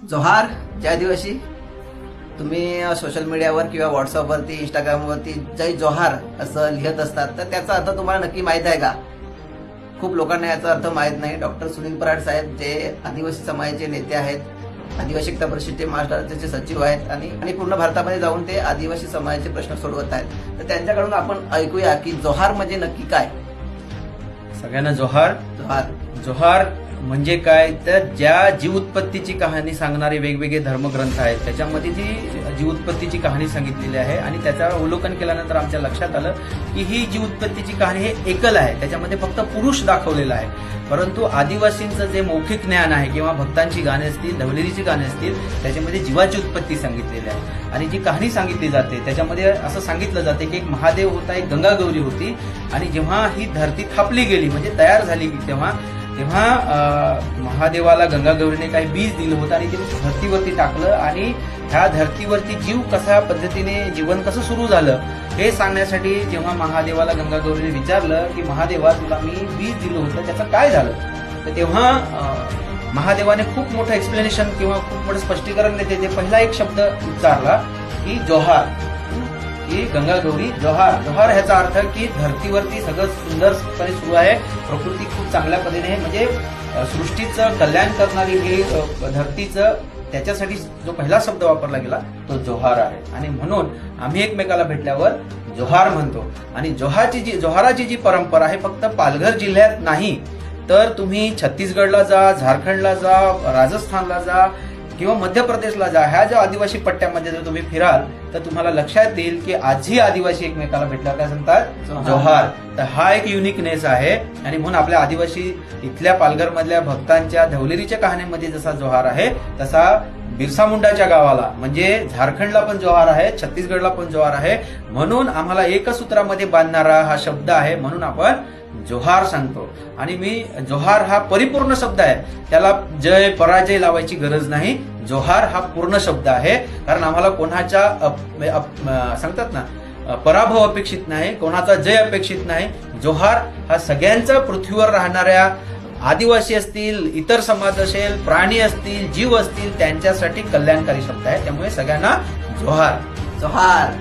जोहार जय आदिवासी। तुम्ही सोशल मीडियावर किंवा व्हॉट्सअपवरती इंस्टाग्रामवरती जय जोहार असं लिहित असतात, तर त्याचा अर्थ तुम्हाला नक्की माहित आहे का? खूप लोकांना याचा अर्थ माहित नाही। डॉक्टर सुनील पराड साहेब जे आदिवासी समाजाचे नेते आहेत, आदिवासी एकता परिषदेचे महाराष्ट्राचे सचिव आहेत आणि पूर्ण भारतामध्ये जाऊन ते आदिवासी समाजाचे प्रश्न सोडवत आहेत। तर त्यांच्याकडून आपण ऐकूया की जोहार म्हणजे नक्की काय। सगळ्यांना जोहार। जोहार जोहार म्हणजे काय तर ज्या जीव उत्पत्तीची कहाणी सांगणारे वेगवेगळे धर्मग्रंथ आहेत त्याच्यामध्ये ती जीव उत्पत्तीची कहाणी सांगितलेली आहे आणि त्याच्यावर अवलोकन केल्यानंतर आमच्या लक्षात आलं की ही जीव उत्पत्तीची कहाणी हे एकल आहे, त्याच्यामध्ये फक्त पुरुष दाखवलेला आहे। परंतु आदिवासींचं जे मौखिक ज्ञान आहे किंवा भक्तांची गाणी असतील, धवलेरीची गाणी असतील, त्याच्यामध्ये जीवाची उत्पत्ती सांगितलेली आहे आणि जी कहाणी सांगितली जाते त्याच्यामध्ये असं सांगितलं जाते की एक महादेव होता, एक गंगागौरी होती आणि जेव्हा ही धरती थापली गेली म्हणजे तयार झाली तेव्हा महादेवाला गंगागौरीने काही बीज दिलं होतं आणि ते धरतीवरती टाकलं आणि ह्या धरतीवरती जीव कशा पद्धतीने जीवन कसं सुरू झालं हे सांगण्यासाठी जेव्हा महादेवाला गंगागौरीने विचारलं की महादेवा तुला मी बीज दिलं होतं त्याचं काय झालं, तर तेव्हा महादेवाने खूप मोठं एक्सप्लेनेशन किंवा खूप मोठं स्पष्टीकरण देते। ते पहिला एक शब्द उच्चारला की जोहार, की गंगागौरी जोहार। जोहार ह्याचा अर्थ की धरतीवरती सगळं सुंदरपणे सुरू आहे, प्रकृती खूप चांगल्या पद्धतीने म्हणजे सृष्टीचं कल्याण करणारी ही धरतीचं, त्याच्यासाठी जो पहिला शब्द वापरला गेला तो जोहार आहे। आणि म्हणून आम्ही एकमेकाला भेटल्यावर जोहार म्हणतो। आणि जोहाराची जी परंपरा आहे फक्त पालघर जिल्ह्यात नाही तर तुम्ही छत्तीसगडला जा, झारखंडला जा, राजस्थानला जा किंवा मध्य प्रदेशला जा, ह्या ज्या आदिवासी पट्ट्यामध्ये जर तुम्ही फिराल तर तुम्हाला लक्षात येईल की आजही आदिवासी एकमेकाला भेटल्यावर काय सांगतात जोहार। तर हा एक युनिकनेस आहे आणि म्हणून आपल्या आदिवासी इथल्या पालघर मधल्या भक्तांच्या धवलेरीच्या कहाणीमध्ये जसा जोहार आहे तसा बिरसा मुंडाच्या गावाला म्हणजे झारखंडला पण जोहार आहे, छत्तीसगडला पण जोहार आहे। म्हणून आम्हाला एकच सूत्रामध्ये बांधणारा हा शब्द आहे, म्हणून आपण जोहार सांगतो। आणि मी जोहार हा परिपूर्ण शब्द आहे, त्याला जय पराजय लावायची गरज नाही। जोहार हा पूर्ण शब्द आहे कारण आम्हाला कोणाच्या सांगतात ना पराभव अपेक्षित नाही, कोणाचा जय अपेक्षित नाही। जोहार हा सगळ्यांचा पृथ्वीवर राहणाऱ्या आदिवासी असतील, इतर समाज असेल, प्राणी असतील, जीव असतील त्यांच्यासाठी कल्याणकारी शब्द आहे, त्यामुळे सगळ्यांना जोहार। जोहार।